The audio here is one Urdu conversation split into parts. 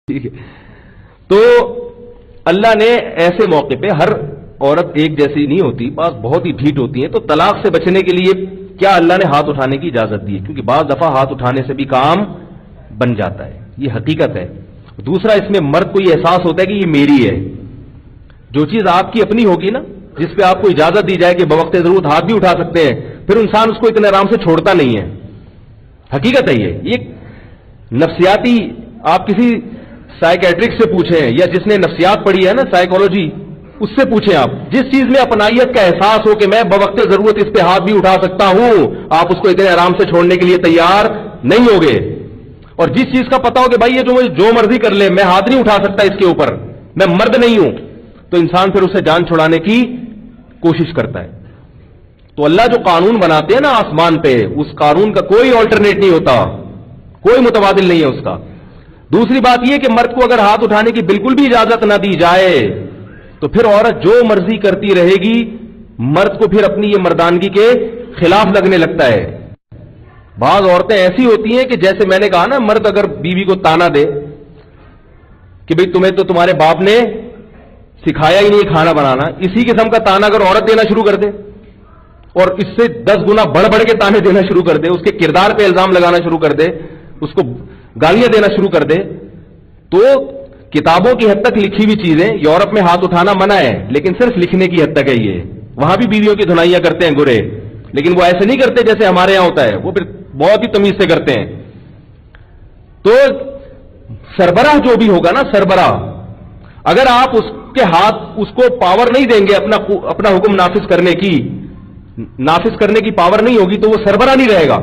ٹھیک ہے. تو اللہ نے ایسے موقع پہ ہر عورت ایک جیسی نہیں ہوتی، بعض بہت ہی ڈھیٹ ہوتی ہیں، تو طلاق سے بچنے کے لیے کیا اللہ نے ہاتھ اٹھانے کی اجازت دی ہے، کیونکہ بعض دفعہ ہاتھ اٹھانے سے بھی کام بن جاتا ہے، یہ حقیقت ہے. دوسرا، اس میں مرد کو یہ احساس ہوتا ہے کہ یہ میری ہے. جو چیز آپ کی اپنی ہوگی نا، جس پہ آپ کو اجازت دی جائے کہ بوقت ضرورت ہاتھ بھی اٹھا سکتے ہیں، پھر انسان اس کو اتنے آرام سے چھوڑتا نہیں ہے. حقیقت ہے یہ نفسیاتی. آپ کسی سائیکیٹرک سے پوچھیں یا جس نے نفسیات پڑھی ہے نا، سائیکالوجی، اس سے پوچھیں آپ، جس چیز میں اپنائیت کا احساس ہو کہ میں بوقت ضرورت اس پہ ہاتھ بھی اٹھا سکتا ہوں، آپ اس کو اتنے آرام سے چھوڑنے کے لیے تیار نہیں ہوگے. اور جس چیز کا پتا ہو کہ بھائی یہ جو مرضی کر لے، میں ہاتھ نہیں اٹھا سکتا اس کے اوپر، میں مرد نہیں ہوں، تو انسان پھر اسے جان چھڑانے کی کوشش کرتا ہے. تو اللہ جو قانون بناتے ہیں نا آسمان پہ، اس قانون کا کوئی آلٹرنیٹ نہیں ہوتا، کوئی متبادل نہیں ہے اس کا. دوسری بات یہ کہ مرد کو اگر ہاتھ اٹھانے کی بالکل بھی اجازت نہ دی جائے تو پھر عورت جو مرضی کرتی رہے گی، مرد کو پھر اپنی یہ مردانگی کے خلاف لگنے لگتا ہے. بعض عورتیں ایسی ہوتی ہیں کہ جیسے میں نے کہا نا، مرد اگر بیوی کو تانا دے کہ بھئی تمہیں تو تمہارے باپ نے سکھایا ہی نہیں کھانا بنانا، اسی قسم کا تانا اگر عورت دینا شروع کر دے اور اس سے 10 گنا بڑھ بڑھ کے تانے دینا شروع کر دے، اس کے کردار پہ الزام لگانا شروع کر دے، اس کو گالیاں دینا شروع کر دے، تو کتابوں کی حد تک لکھی ہوئی چیزیں، یورپ میں ہاتھ اٹھانا منع ہے لیکن صرف لکھنے کی حد تک ہے. یہ وہاں بھی بیویوں کی دھنائیاں کرتے ہیں گورے، لیکن وہ ایسے نہیں کرتے جیسے ہمارے یہاں ہوتا ہے، وہ پھر بہت ہی تمیز سے کرتے ہیں. تو سربراہ جو بھی ہوگا نا، سربراہ، اگر آپ اس کے ہاتھ، اس کو پاور نہیں دیں گے اپنا حکم نافذ کرنے کی پاور نہیں ہوگی تو وہ سربراہ نہیں رہے گا.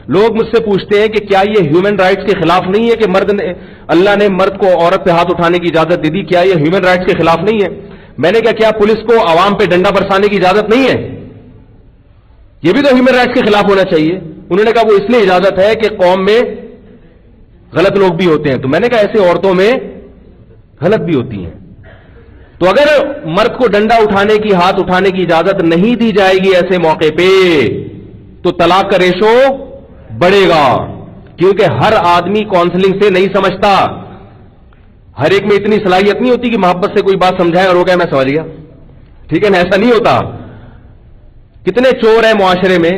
لوگ مجھ سے پوچھتے ہیں کہ کیا یہ ہیومن رائٹس کے خلاف نہیں ہے کہ اللہ نے مرد کو عورت پہ ہاتھ اٹھانے کی اجازت دے دی، کیا یہ ہیومن رائٹس کے خلاف نہیں ہے؟ میں نے کہا کیا پولیس کو عوام پہ ڈنڈا برسانے کی اجازت نہیں ہے؟ یہ بھی تو ہیومن رائٹس کے خلاف ہونا چاہیے. انہوں نے کہا وہ اس لیے اجازت ہے کہ قوم میں غلط لوگ بھی ہوتے ہیں. تو میں نے کہا ایسے عورتوں میں غلط بھی ہوتی ہیں. تو اگر مرد کو ڈنڈا اٹھانے کی، ہاتھ اٹھانے کی اجازت نہیں دی جائے گی ایسے موقع پہ، تو طلاق کا ریشو بڑھے گا. کیونکہ ہر آدمی کاؤنسلنگ سے نہیں سمجھتا، ہر ایک میں اتنی صلاحیت نہیں ہوتی کہ محبت سے کوئی بات سمجھائے اور ہو گیا میں سمجھ گیا، ٹھیک ہے نا، ایسا نہیں ہوتا. کتنے چور ہیں معاشرے میں،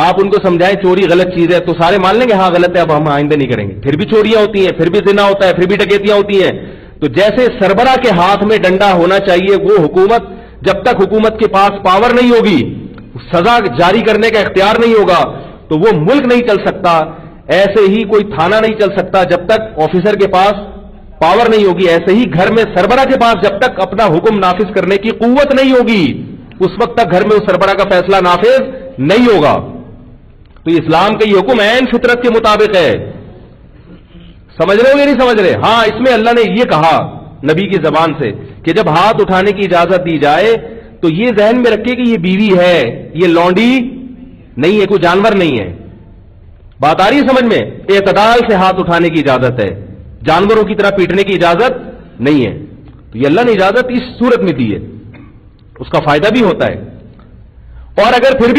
آپ ان کو سمجھائیں چوری غلط چیز ہے تو سارے مان لیں گے ہاں غلط ہے، اب ہم آئندہ نہیں کریں گے. پھر بھی چوریاں ہوتی ہیں، پھر بھی زنا ہوتا ہے، پھر بھی ڈکیتیاں ہوتی ہیں. تو جیسے سربراہ کے ہاتھ میں ڈنڈا ہونا چاہیے، وہ حکومت، جب تک حکومت کے پاس پاور نہیں ہوگی، سزا جاری کرنے کا اختیار نہیں ہوگا، تو وہ ملک نہیں چل سکتا. ایسے ہی کوئی تھانہ نہیں چل سکتا جب تک آفیسر کے پاس پاور نہیں ہوگی. ایسے ہی گھر میں سربراہ کے پاس جب تک اپنا حکم نافذ کرنے کی قوت نہیں ہوگی، اس وقت تک گھر میں اس سربراہ کا فیصلہ نافذ نہیں ہوگا. تو اسلام کا یہ حکم عین فطرت کے مطابق ہے. سمجھ رہے ہو یا نہیں سمجھ رہے؟ ہاں، اس میں اللہ نے یہ کہا نبی کی زبان سے کہ جب ہاتھ اٹھانے کی اجازت دی جائے تو یہ ذہن میں رکھے کہ یہ بیوی ہے، یہ لونڈی نہیں ہے، کوئی جانور نہیں ہے. بات آ رہی ہے سمجھ میں؟ اعتدال سے ہاتھ اٹھانے کی اجازت ہے، جانوروں کی طرح پیٹنے کی اجازت نہیں ہے. تو یہ اللہ نے اجازت اس صورت میں دی ہے، اس کا فائدہ بھی ہوتا ہے. اور اگر پھر بھی